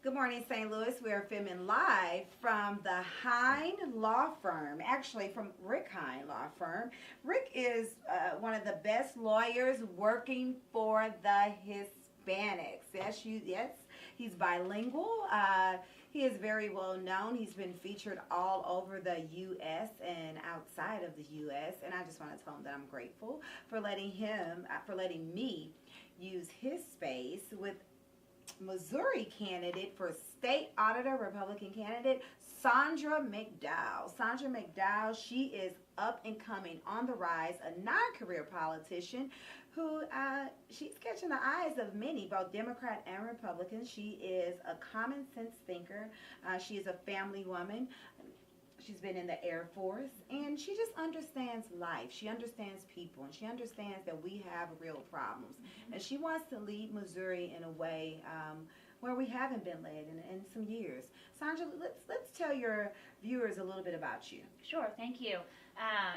Good morning, St. Louis. We are filming live from the Hine Law Firm, actually from Rick Hine Law Firm. Rick is one of the best lawyers working for the Hispanics. Yes, he's bilingual. He is very well known. He's been featured all over the U.S. and outside of the U.S. And I just want to tell him that I'm grateful for letting me use his space with Missouri candidate for state auditor, Republican candidate, Sandra McDowell. Sandra McDowell, she is up and coming, on the rise, a non-career politician who she's catching the eyes of many, both Democrat and Republicans. She is a common sense thinker. She is a family woman. She's been in the Air Force, and she just understands life. She understands people, and she understands that we have real problems. And she wants to lead Missouri in a way where we haven't been led in some years. Sandra, let's tell your viewers a little bit about you. Sure, thank you.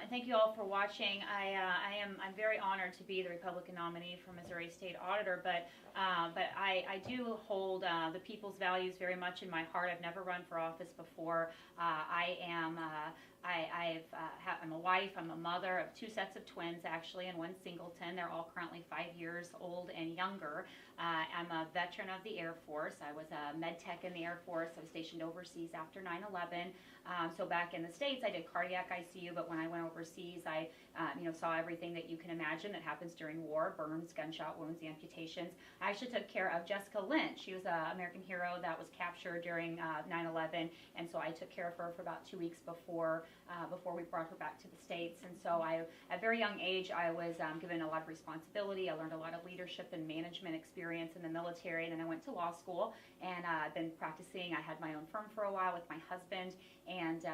And thank you all for watching. I'm very honored to be the Republican nominee for Missouri State Auditor, but I do hold the people's values very much in my heart. I've never run for office before. I'm a wife, I'm a mother of two sets of twins actually, and one singleton. They're all currently 5 years old and younger. I'm a veteran of the Air Force. I was a med tech in the Air Force. I was stationed overseas after 9/11. So back in the States, I did cardiac ICU, but when I went overseas, I saw everything that you can imagine that happens during war: burns, gunshot wounds, amputations. I actually took care of Jessica Lynch. She was an American hero that was captured during 9/11, and so I took care of her for about 2 weeks before we brought her back to the States. And so at a very young age, I was given a lot of responsibility. I learned a lot of leadership and management experience in the military, and then I went to law school, and I've been practicing. I had my own firm for a while with my husband, and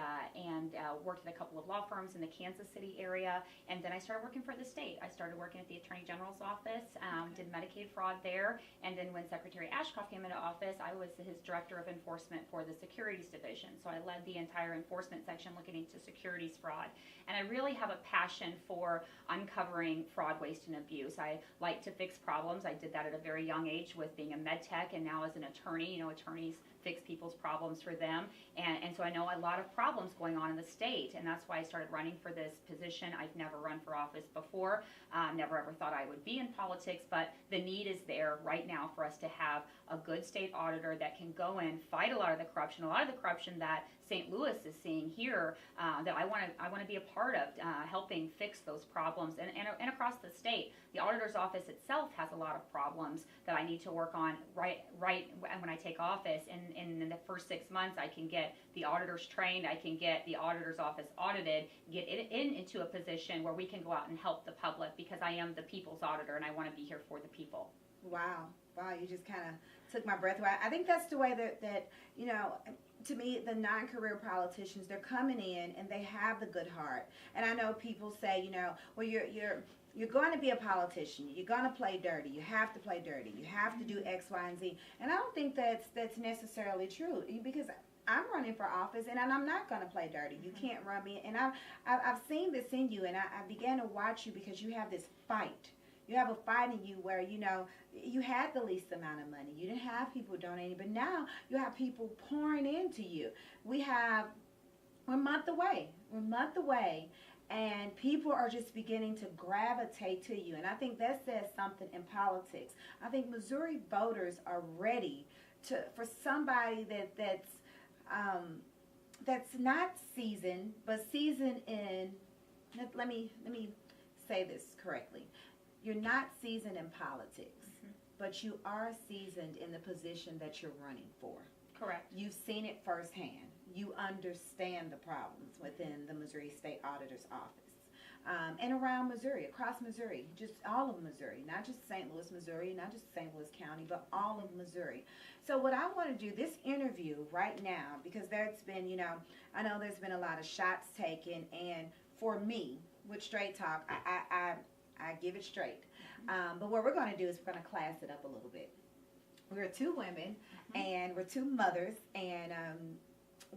worked at a couple of law firms in the Kansas City area, and then I started working for the state. I started working at the Attorney General's office, did Medicaid fraud there, and then when Secretary Ashcroft came into office, I was his Director of Enforcement for the Securities Division. So I led the entire enforcement section looking into securities fraud. And I really have a passion for uncovering fraud, waste, and abuse. I like to fix problems. I did that at a very young age with being a med tech, and now as an attorney. Attorneys fix people's problems for them. And so I know a lot of problems going on in the state, and that's why I started running for this position. I've never run for office before, never ever thought I would be in politics, but the need is there right now for us to have a good state auditor that can go in, fight a lot of the corruption that St. Louis is seeing here, that I want to be a part of, helping fix those problems, and across the state. The auditor's office itself has a lot of problems that I need to work on right when I take office. And in the first 6 months, I can get the auditors trained, I can get the auditor's office audited, get it into a position where we can go out and help the public, because I am the people's auditor and I want to be here for the people. Wow, you just kind of took my breath away. I think that's the way that to me, the non-career politicians, they're coming in and they have the good heart. And I know people say, well, you're going to be a politician, you're going to play dirty, you have to play dirty, you have to do X, Y, and Z. And I don't think that's necessarily true, because I'm running for office, and I'm not going to play dirty. You can't run me. And I've seen this in you, and I began to watch you because you have this fight. You have a fight in you where, you had the least amount of money. You didn't have people donating, but now you have people pouring into you. We're a month away. We're a month away, and people are just beginning to gravitate to you. And I think that says something in politics. I think Missouri voters are ready for somebody that's not seasoned, but seasoned in, let me say this correctly. You're not seasoned in politics, but you are seasoned in the position that you're running for. Correct. You've seen it firsthand. You understand the problems within the Missouri State Auditor's Office. And around Missouri, across Missouri, just all of Missouri, not just St. Louis, Missouri, not just St. Louis County, but all of Missouri. So what I want to do, this interview right now, because there's been, I know there's been a lot of shots taken, and for me, with Straight Talk, I give it straight. But what we're going to do is we're going to class it up a little bit. We're two women, and we're two mothers, and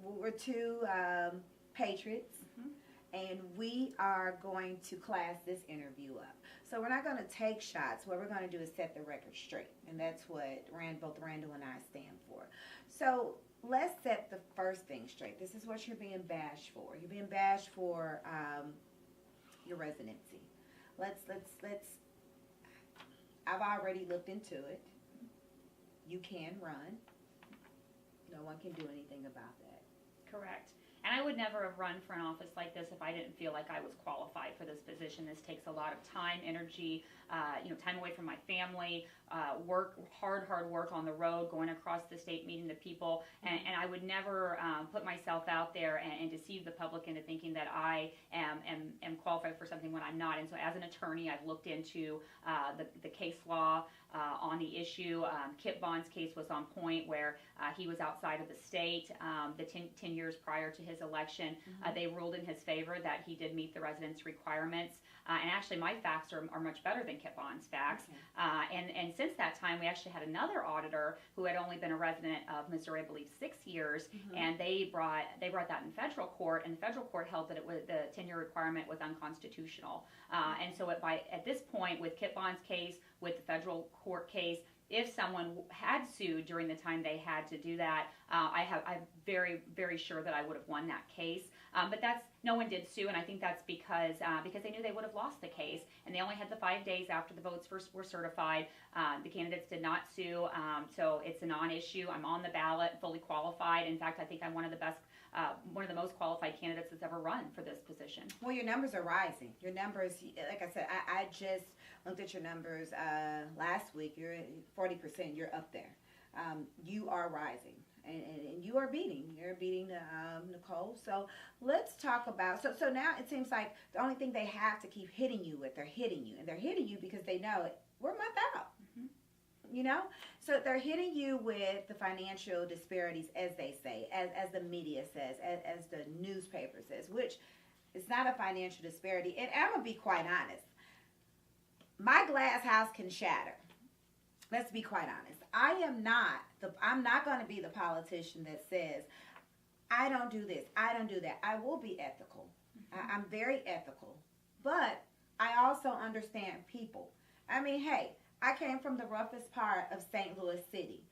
we're two patriots, and we are going to class this interview up. So we're not going to take shots. What we're going to do is set the record straight. And that's what both Randall and I stand for. So let's set the first thing straight. This is what you're being bashed for. You're being bashed for your residency. Let's I've already looked into it. You can run. No one can do anything about that. Correct. And I would never have run for an office like this if I didn't feel like I was qualified for this position. This takes a lot of time, energy, time away from my family, hard work on the road, going across the state, meeting the people. And I would never put myself out there and deceive the public into thinking that I am qualified for something when I'm not. And so as an attorney, I've looked into the case law on the issue. Kip Bond's case was on point where he was outside of the state. The 10 years prior to his election, they ruled in his favor that he did meet the residence requirements. And actually, my facts are much better than Kip Bond's facts. Okay. And since that time, we actually had another auditor who had only been a resident of Missouri, I believe, 6 years, and they brought that in federal court, and the federal court held that the 10-year requirement was unconstitutional. And so at this point, with Kip Bond's case, with the federal court case, if someone had sued during the time they had to do that, I'm very, very sure that I would have won that case. But no one did sue, and I think that's because they knew they would have lost the case, and they only had the 5 days after the votes were certified. The candidates did not sue, so it's a non-issue. I'm on the ballot, fully qualified. In fact, I think I'm one of the most qualified candidates that's ever run for this position. Well, your numbers are rising. Your numbers, like I said, I just looked at your numbers last week. You're at 40%. You're up there. You are rising. And you are beating. You're beating Nicole. So let's talk about. So now it seems like the only thing they have to keep hitting you with, they're hitting you, and they're hitting you because they know we're a month out. You know, so they're hitting you with the financial disparities, as they say, as the media says, as the newspaper says, which is not a financial disparity. And I'm gonna be quite honest. My glass house can shatter. Let's be quite honest. I'm not going to be the politician that says, I don't do this, I don't do that. I will be ethical. I'm very ethical. But I also understand people. I mean, hey, I came from the roughest part of St. Louis City.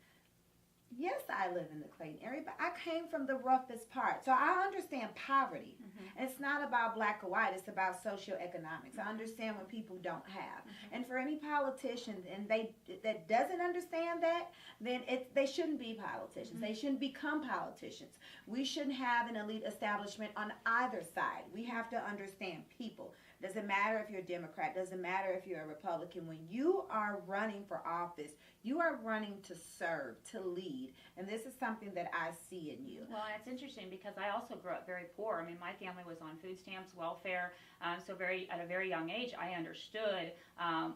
Yes, I live in the Clayton area, but I came from the roughest part. So I understand poverty. And it's not about black or white. It's about socioeconomics. I understand what people don't have. And for any politician that doesn't understand that, then they shouldn't be politicians. They shouldn't become politicians. We shouldn't have an elite establishment on either side. We have to understand people. Doesn't matter if you're a Democrat. Doesn't matter if you're a Republican. When you are running for office, you are running to serve, to lead. And this is something that I see in you. Well, it's interesting because I also grew up very poor. I mean, my family was on food stamps, welfare. So at a very young age, I understood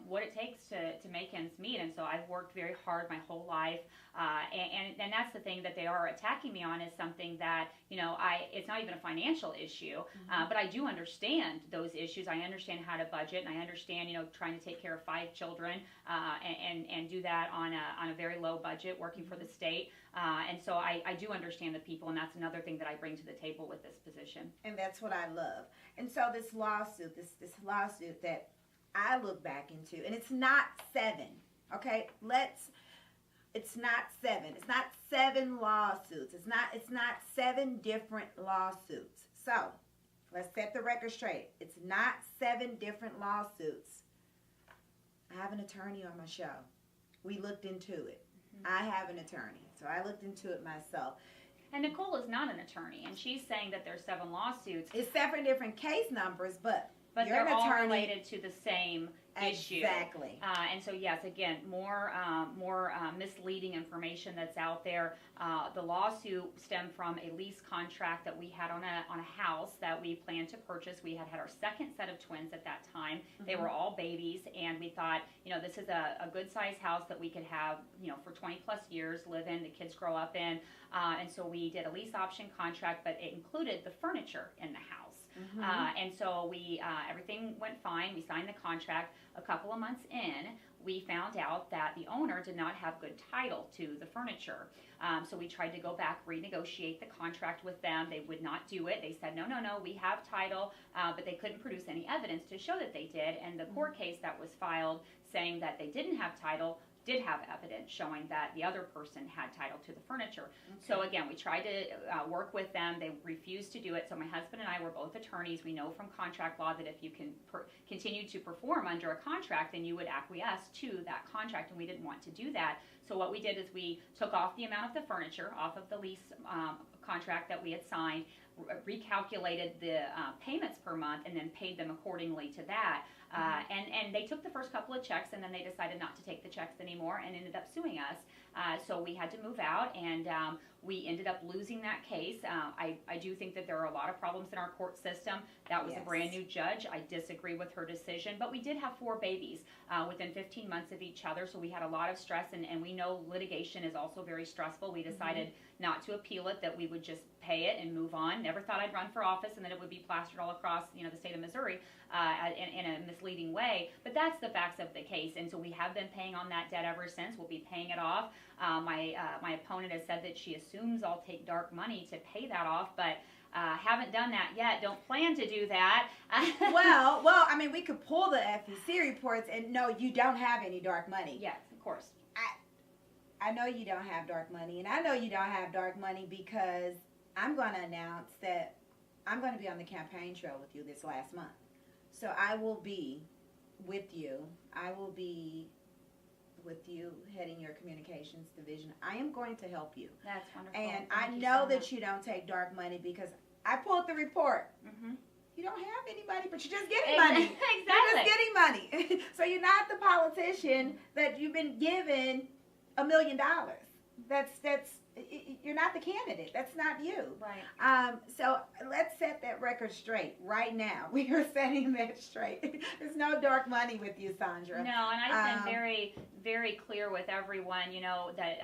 what it takes to make ends meet. And so I've worked very hard my whole life. And that's the thing that they are attacking me on, is something that, it's not even a financial issue, but I do understand those issues. I understand how to budget, and I understand, trying to take care of 5 children and do that on a very low budget, working for the state. And so I do understand the people, and that's another thing that I bring to the table with this position. And that's what I love. And so this lawsuit that I look back into, and it's not 7, okay? It's not 7. It's not 7 lawsuits. It's not 7 different lawsuits. So let's set the record straight. It's not 7 different lawsuits. I have an attorney on my show. We looked into it. I have an attorney, so I looked into it myself. And Nicole is not an attorney, and she's saying that there's 7 lawsuits. It's 7 different case numbers, but they're all related to the same issue. Exactly. And so, yes, again, more misleading information that's out there. The lawsuit stemmed from a lease contract that we had on a house that we planned to purchase. We had our second set of twins at that time. They were all babies, and we thought, this is a good-sized house that we could have, for 20-plus years, live in, the kids grow up in. And so we did a lease option contract, but it included the furniture in the house. And so we everything went fine. We signed the contract. A couple of months in, we found out that the owner did not have good title to the furniture. So we tried to go back, renegotiate the contract with them. They would not do it. They said, no, we have title, but they couldn't produce any evidence to show that they did. And the court case that was filed saying that they didn't have title did have evidence showing that the other person had title to the furniture. So again, we tried to work with them. They refused to do it. So my husband and I were both attorneys. We know from contract law that if you can continue to perform under a contract, then you would acquiesce to that contract, and we didn't want to do that. So what we did is we took off the amount of the furniture off of the lease contract that we had signed, recalculated the payments per month, and then paid them accordingly to that. And they took the first couple of checks, and then they decided not to take the checks anymore and ended up suing us. So we had to move out, and we ended up losing that case. I do think that there are a lot of problems in our court system. That was a brand new judge. I disagree with her decision, but we did have 4 babies within 15 months of each other, so we had a lot of stress, and we know litigation is also very stressful. We decided not to appeal it, that we would just pay it and move on. Never thought I'd run for office and that it would be plastered all across, the state of Missouri in a misleading way. But that's the facts of the case, and so we have been paying on that debt ever since. We'll be paying it off. My opponent has said that she assumes I'll take dark money to pay that off, but haven't done that yet. Don't plan to do that. well, I mean, we could pull the FEC reports, and no, you don't have any dark money. Yes, of course. I know you don't have dark money, and I know you don't have dark money because I'm going to announce that I'm going to be on the campaign trail with you this last month. So I will be with you. I will be with you heading your communications division. I am going to help you. That's wonderful. And I know that you don't take dark money because I pulled the report. You don't have any money, but you're just getting money. Exactly. You're just getting money. So you're not the politician that you've been given $1 million. That's you're not the candidate. That's not you. Right. So let's set that record straight right now. We are setting that straight. There's no dark money with you, Sandra. No, and I've been very, very clear with everyone, that,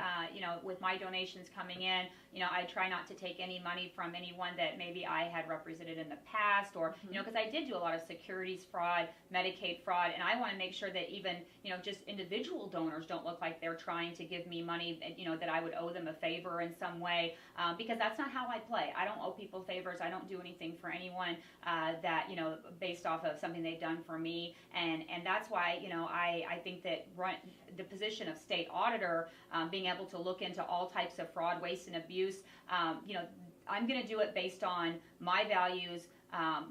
with my donations coming in, I try not to take any money from anyone that maybe I had represented in the past or, because I did do a lot of securities fraud, Medicaid fraud, and I want to make sure that even, just individual donors don't look like they're trying to give me money, that I would owe them a favor in some way, because that's not how I play. I don't owe people favors. I don't do anything for anyone that, based off of something they've done for me, and that's why, I think that the position of state auditor, being able to look into all types of fraud, waste, and abuse, I'm going to do it based on my values,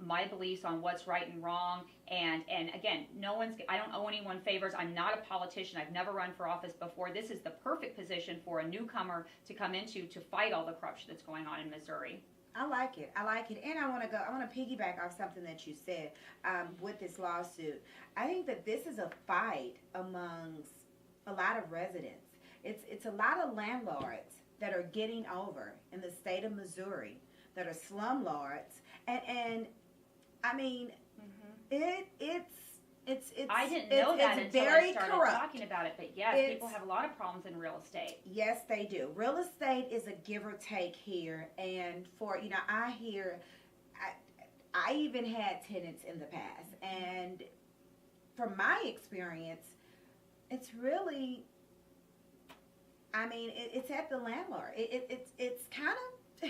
my beliefs on what's right and wrong, and again, I don't owe anyone favors. I'm not a politician. I've never run for office before. This is the perfect position for a newcomer to come into to fight all the corruption that's going on in Missouri. I like it, and I want to piggyback off something that you said with this lawsuit. I think that this is a fight amongst a lot of residents. It's a lot of landlords that are getting over in the state of Missouri that are slumlords, and I mean, it's I didn't know that until very I started corrupt. talking about it, but yes, people have a lot of problems in real estate. Yes, they do. Real estate is a give or take here, and for I even had tenants in the past, and from my experience, it's really, it's at the landlord. It's kind of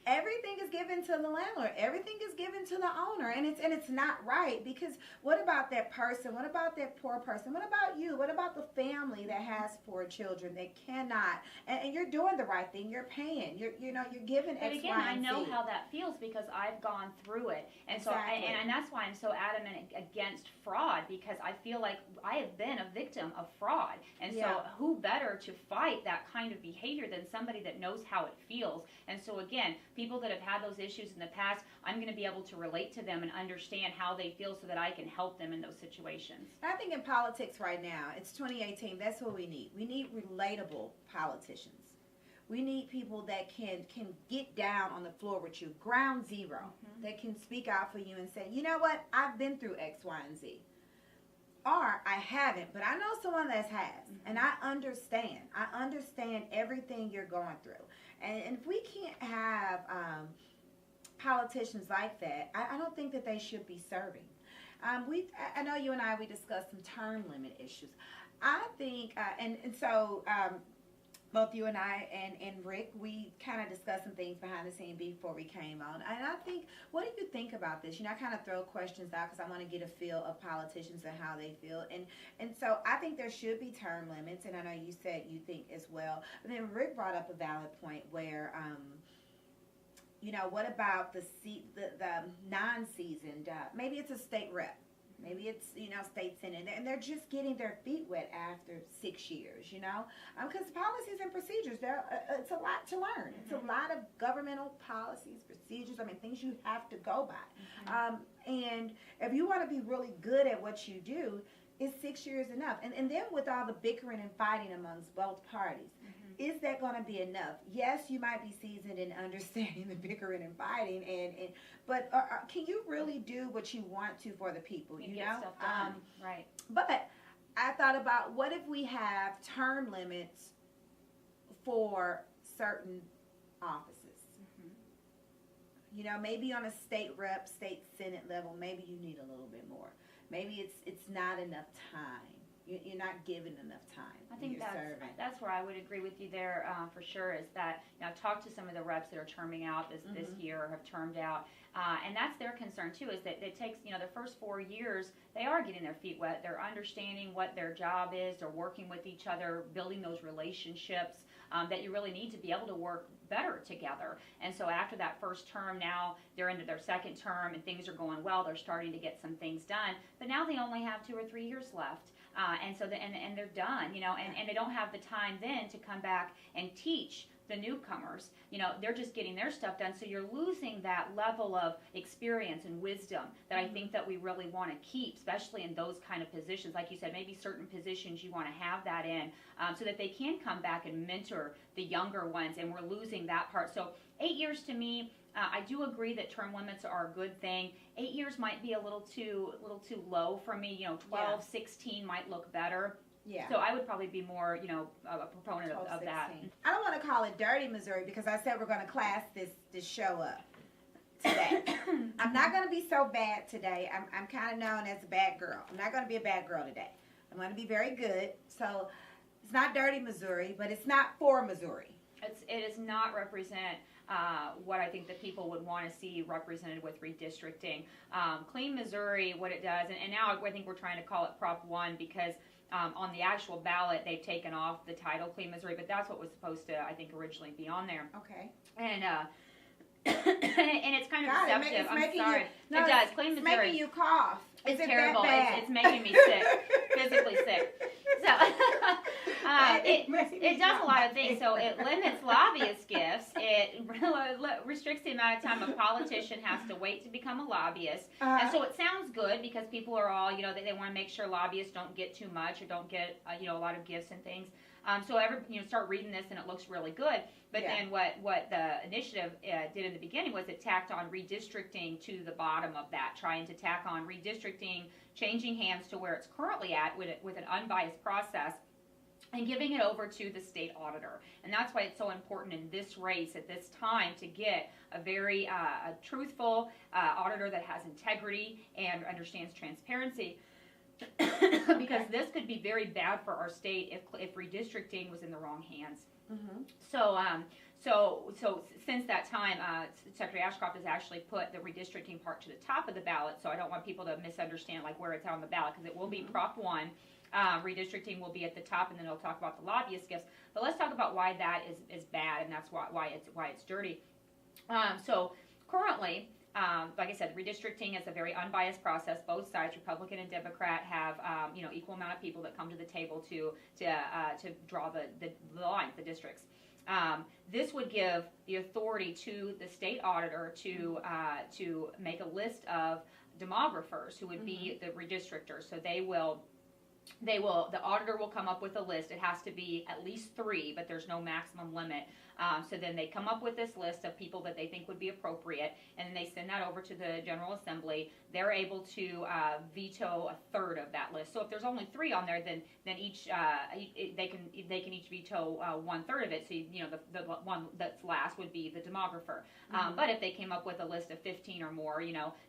everything is given to the landlord. Everything is given to the owner, and it's not right, because what about that person? What about that poor person? What about you? What about the family that has 4 children that cannot? And you're doing the right thing. You're paying. You're giving X, But again, Y, and I know Z. how that feels because I've gone through it, and Exactly. so and that's why I'm so adamant against fraud, because I feel like I have been a victim of fraud, and so who better to fight that kind of behavior than somebody that knows how it feels? And so again, people that have had those issues in the past, I'm going to be able to relate to them and understand how they feel so that I can help them in those situations. I think in politics right now, it's 2018, that's what we need. We need relatable politicians. We need people that can get down on the floor with you, ground zero, that can speak out for you and say, you know what, I've been through X, Y, and Z. Or I haven't, but I know someone that has, and I understand. I understand everything you're going through. And if we can't have politicians like that, I don't think that they should be serving. I know you and we discussed some term limit issues. I think, both you and and Rick, we kind of discussed some things behind the scene before we came on. And I think, what do you think about this? I kind of throw questions out because I want to get a feel of politicians and how they feel. And so I think there should be term limits, and I know you said you think as well. But then Rick brought up a valid point where, what about the non-seasoned, maybe it's a state rep. Maybe it's, state senate, and they're just getting their feet wet after 6 years, because policies and procedures, it's a lot to learn. It's a lot of governmental policies, procedures, things you have to go by. And if you want to be really good at what you do, is 6 years enough? And then with all the bickering and fighting amongst both parties, is that going to be enough? Yes, you might be seasoned in understanding the bickering and fighting, but can you really do what you want to for the people? You get stuff done. Right. But I thought about, what if we have term limits for certain offices? Maybe on a state rep, state senate level, maybe you need a little bit more. Maybe it's not enough time. You're not given enough time. I think that's where I would agree with you there for sure, is that I've talked to some of the reps that are terming out this year, or have termed out, and that's their concern too, is that it takes, the first 4 years, they are getting their feet wet. They're understanding what their job is. They're working with each other, building those relationships that you really need to be able to work better together. And so after that first term, now they're into their second term and things are going well. They're starting to get some things done, but now they only have 2 or 3 years left. And so and they're done, and they don't have the time then to come back and teach the newcomers. They're just getting their stuff done. So you're losing that level of experience and wisdom that I think that we really want to keep, especially in those kind of positions. Like you said, maybe certain positions you want to have that in, so that they can come back and mentor the younger ones, and we're losing that part. So 8 years to me, I do agree that term limits are a good thing. 8 years might be a little too low for me. 12, 16 might look better. Yeah. So I would probably be more, a proponent of that. I don't want to call it Dirty Missouri, because I said we're going to class this show up today. I'm not going to be so bad today. I'm kind of known as a bad girl. I'm not going to be a bad girl today. I'm going to be very good. So it's not Dirty Missouri, but it's not for Missouri. It does not represent what I think that people would want to see represented with redistricting. Clean Missouri, what it does, and now I think we're trying to call it Prop 1 because on the actual ballot they've taken off the title Clean Missouri, but that's what was supposed to, I think, originally be on there. Okay. And and it's kind of deceptive. I'm sorry. It does. Clean Missouri. It's making you cough. It's terrible. It's making me sick, physically sick. So it does a lot of things. So it limits lobbyist gifts. It restricts the amount of time a politician has to wait to become a lobbyist. And so it sounds good because people are all, they want to make sure lobbyists don't get too much or don't get, a lot of gifts and things. So start reading this and it looks really good. But then what the initiative did in the beginning was it tacked on redistricting to the bottom of that, trying to tack on redistricting, changing hands to where it's currently at with an unbiased process, and giving it over to the state auditor. And that's why it's so important in this race at this time to get a very a truthful auditor that has integrity and understands transparency. Because this could be very bad for our state if redistricting was in the wrong hands. Mm-hmm. So since that time, Secretary Ashcroft has actually put the redistricting part to the top of the ballot. So I don't want people to misunderstand where it's on the ballot, because it will be Prop 1. Redistricting will be at the top, and then they'll talk about the lobbyist gifts. But let's talk about why that is bad, and that's why it's dirty. So currently, like I said, redistricting is a very unbiased process. Both sides, Republican and Democrat, have equal amount of people that come to the table to draw the lines, the districts. This would give the authority to the state auditor to make a list of demographers who would be the redistrictors. So they will the auditor will come up with a list. It has to be at least 3, but there's no maximum limit. So then they come up with this list of people that they think would be appropriate, and then they send that over to the General Assembly. They're able to veto a third of that list. So if there's only 3 on there, then each they can each veto 1/3 of it. So the one that's last would be the demographer. But if they came up with a list of 15 or more,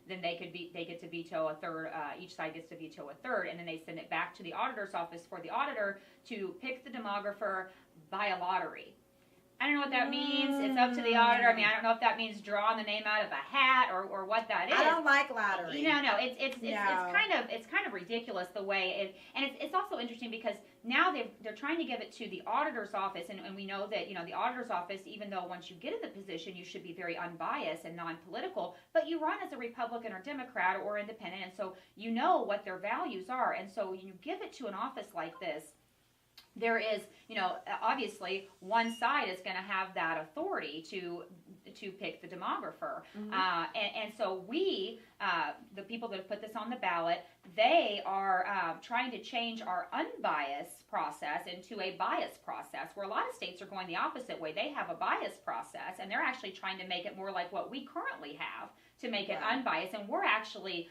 then they get to veto a third. Each side gets to veto a third, and then they send it back to the auditor's office for the auditor to pick the demographer by a lottery. I don't know what that means. It's up to the auditor. I mean, I don't know if that means drawing the name out of a hat or what that is. I don't like lottery. No, it's kind of ridiculous the way it's also interesting because now they're trying to give it to the auditor's office, and we know that the auditor's office, even though once you get in the position you should be very unbiased and non-political, but you run as a Republican or Democrat or independent, and so you know what their values are, and so you give it to an office like this. There is, obviously one side is going to have that authority to pick the demographer. And so we, the people that have put this on the ballot, they are trying to change our unbiased process into a biased process, where a lot of states are going the opposite way. They have a biased process, and they're actually trying to make it more like what we currently have to make it unbiased, and we're actually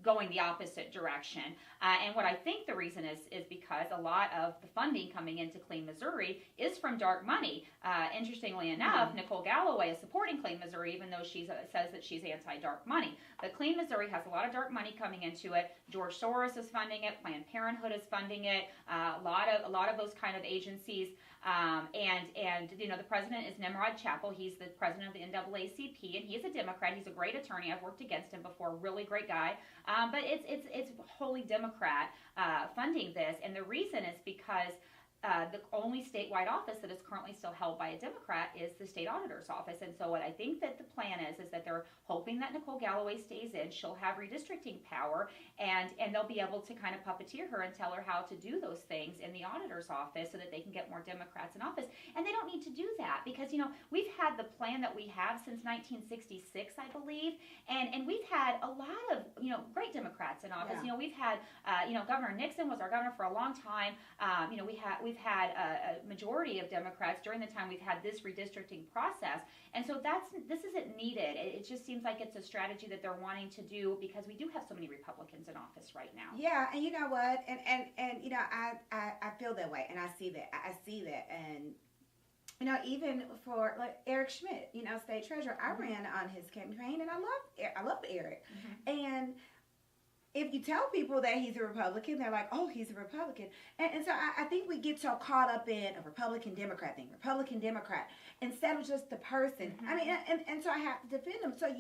going the opposite direction. And what I think the reason is because a lot of the funding coming into Clean Missouri is from dark money. Interestingly enough, Nicole Galloway is supporting Clean Missouri, even though she says that she's anti-dark money. But Clean Missouri has a lot of dark money coming into it. George Soros is funding it. Planned Parenthood is funding it. A lot of those kind of agencies. And the president is Nimrod Chappell. He's the president of the NAACP, and he's a Democrat. He's a great attorney. I've worked against him before. Really great guy. But it's wholly Democrat funding this, and the reason is because the only statewide office that is currently still held by a Democrat is the state auditor's office. And so what I think that the plan is that they're hoping that Nicole Galloway stays in. She'll have redistricting power, and they'll be able to kind of puppeteer her and tell her how to do those things in the auditor's office so that they can get more Democrats in office. And they don't need to do that because, we've had the plan that we have since 1966, I believe, and we've had a lot of, great Democrats in office. Yeah. We've had, Governor Nixon was our governor for a long time. We've had a majority of Democrats during the time we've had this redistricting process, and so this isn't needed. It just seems like it's a strategy that they're wanting to do because we do have so many Republicans in office right now. Yeah, and you know what, and I feel that way, and I see that, and even for like Eric Schmidt, state treasurer, I ran on his campaign, and I love Eric, and if you tell people that he's a Republican, they're like, oh, he's a Republican. And so I think we get so caught up in a Republican-Democrat thing, Republican-Democrat, instead of just the person. I mean, and so I have to defend him. So,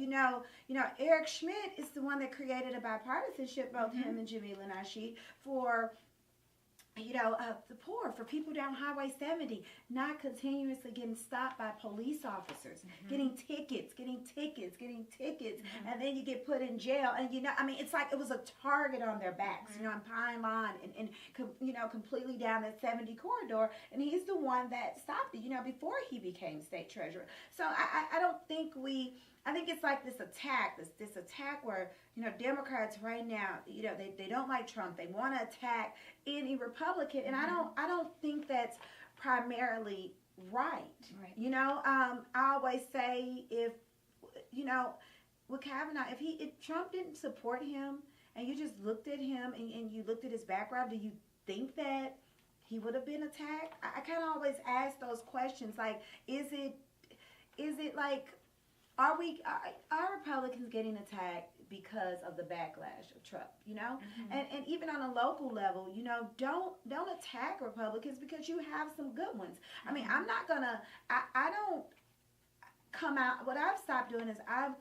Eric Schmidt is the one that created a bipartisanship, both him and Jamila Nasheed, for the poor, for people down Highway 70, not continuously getting stopped by police officers, getting tickets, and then you get put in jail. And, it's like it was a target on their backs, on Pine Lawn and completely down that 70 corridor. And he's the one that stopped it, before he became state treasurer. So I don't think I think it's like this attack where, Democrats right now, they don't like Trump. They want to attack any Republican, and I don't think that's primarily right. I always say if with Kavanaugh, if Trump didn't support him and you just looked at him and you looked at his background, do you think that he would have been attacked? I kind of always ask those questions, like, is it like, are Republicans getting attacked because of the backlash of Trump, and even on a local level, don't attack Republicans because you have some good ones. I mean, I'm not gonna, I don't come out, what I've stopped doing is I've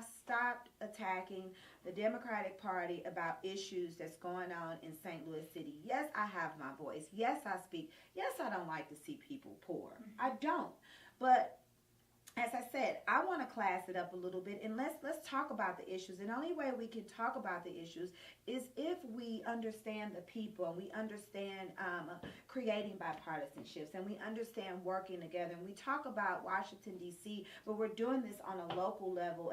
stopped attacking the Democratic Party about issues that's going on in St. Louis City. Yes, I have my voice. Yes, I speak. Yes, I don't like to see people poor. I don't. But as I said, I want to class it up a little bit, and let's talk about the issues. And the only way we can talk about the issues is if we understand the people, and we understand creating bipartisanships, and we understand working together. And we talk about Washington D.C., but we're doing this on a local level,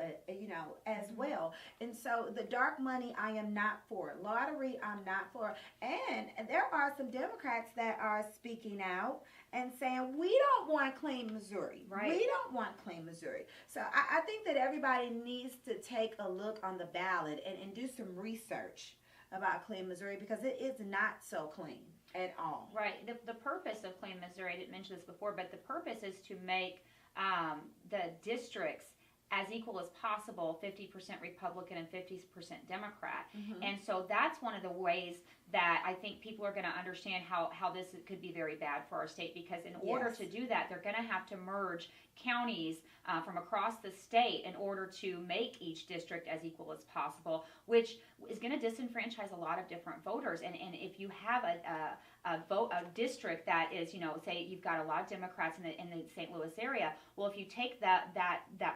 as well. And so the dark money, I am not for. Lottery, I'm not for. And there are some Democrats that are speaking out and saying, we don't want clean Missouri. Right. We don't want clean Missouri. So I think that everybody needs to take a look on the ballot and do some research about clean Missouri, because it is not so clean at all. Right. The purpose of Clean Missouri, I didn't mention this before, but the purpose is to make the districts as equal as possible, 50% Republican and 50% Democrat. Mm-hmm. And so that's one of the ways that I think people are going to understand how this could be very bad for our state, because in order to do that, they're going to have to merge counties from across the state in order to make each district as equal as possible, which is going to disenfranchise a lot of different voters. And if you have a district that is, say you've got a lot of Democrats in the St. Louis area, well, if you take that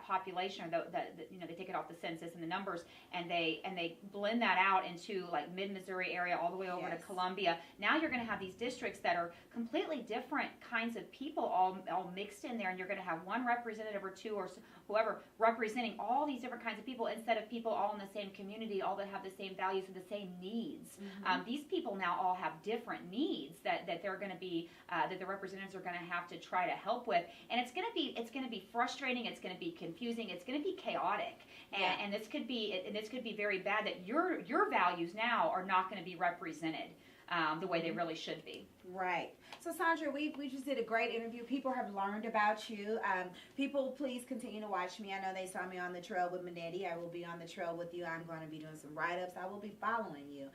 population, or they take it off the census and the numbers, and they blend that out into like mid-Missouri area all the way over to Columbia, now you're going to have these districts that are completely different kinds of people all mixed in there, and you're going to have one representative or two or whoever representing all these different kinds of people, instead of people all in the same community, all that have the same values and the same needs. Mm-hmm. These people now all have different needs that they're going to be that the representatives are going to have to try to help with, and it's going to be frustrating. It's going to be confusing. It's going to be chaotic, and this could be very bad, that your values now are not going to be represented the way they really should be. Right. So Sandra, we just did a great interview. People have learned about you. People, please continue to watch me. I know they saw me on the trail with Manetti. I will be on the trail with you. I'm going to be doing some write-ups. I will be following you.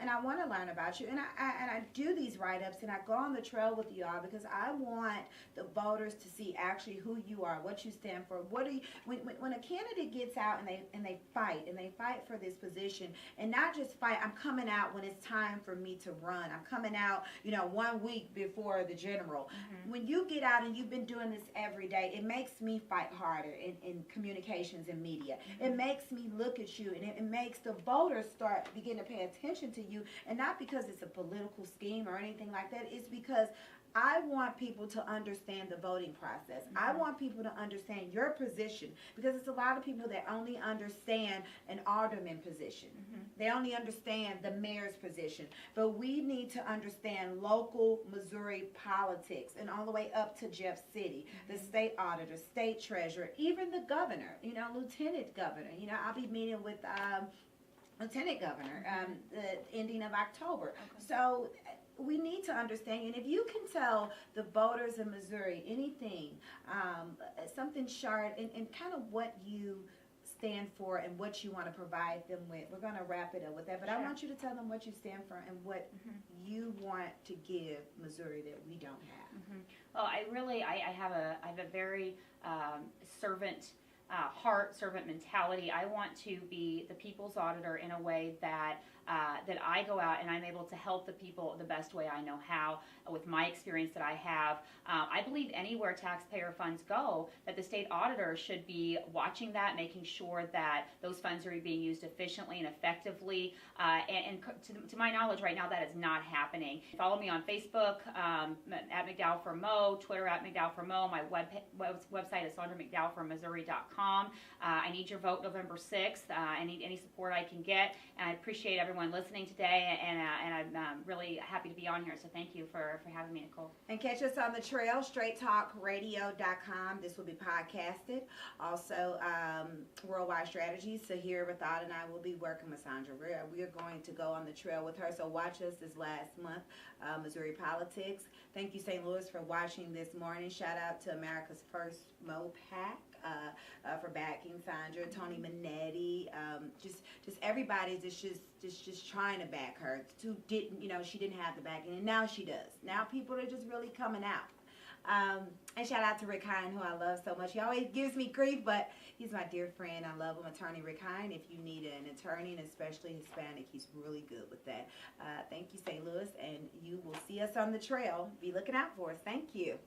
And I want to learn about you. And I do these write-ups, and I go on the trail with you all because I want the voters to see actually who you are, what you stand for. What do you, when a candidate gets out and they fight for this position, and not just fight, I'm coming out when it's time for me to run. I'm coming out, 1 week before the general. Mm-hmm. When you get out and you've been doing this every day, it makes me fight harder in communications and media. Mm-hmm. It makes me look at you, and it makes the voters begin to pay attention to you, and not because it's a political scheme or anything like that. It's because I want people to understand the voting process. Mm-hmm. I want people to understand your position, because it's a lot of people that only understand an alderman position. Mm-hmm. They only understand the mayor's position. But we need to understand local Missouri politics, and all the way up to Jeff City, mm-hmm. the state auditor, state treasurer, even the governor, lieutenant governor. I'll be meeting with lieutenant governor the ending of October. Okay. So we need to understand, and if you can tell the voters in Missouri anything, something short, and kind of what you stand for and what you want to provide them with, we're going to wrap it up with that. But sure. I want you to tell them what you stand for and what mm-hmm. you want to give Missouri that we don't have. Mm-hmm. Well, I have a very servant mentality. I want to be the people's auditor in a way that I go out and I'm able to help the people the best way I know how, with my experience that I have. I believe anywhere taxpayer funds go, that the state auditor should be watching that, making sure that those funds are being used efficiently and effectively. And to my knowledge right now, that is not happening. Follow me on Facebook at McDowell for Mo, Twitter at McDowell for Mo. My website is SandraMcDowellForMissouri.com. I need your vote November 6th. I need any support I can get, and I appreciate everyone listening today, and I'm really happy to be on here, so thank you for having me, Nicole. And catch us on the trail, straighttalkradio.com. This will be podcasted. Also, Worldwide Strategies. Sahir Rathod and I will be working with Sandra. We are going to go on the trail with her, so watch us this last month, Missouri Politics. Thank you, St. Louis, for watching this morning. Shout out to America's First MoPAC for backing Sandra, Tony Manetti, just everybody just trying to back her. She didn't have the backing, and now she does. Now people are just really coming out. And shout out to Rick Hine, who I love so much. He always gives me grief, but he's my dear friend. I love him. Attorney Rick Hine. If you need an attorney, and especially Hispanic, he's really good with that. Thank you, St. Louis, and you will see us on the trail. Be looking out for us. Thank you.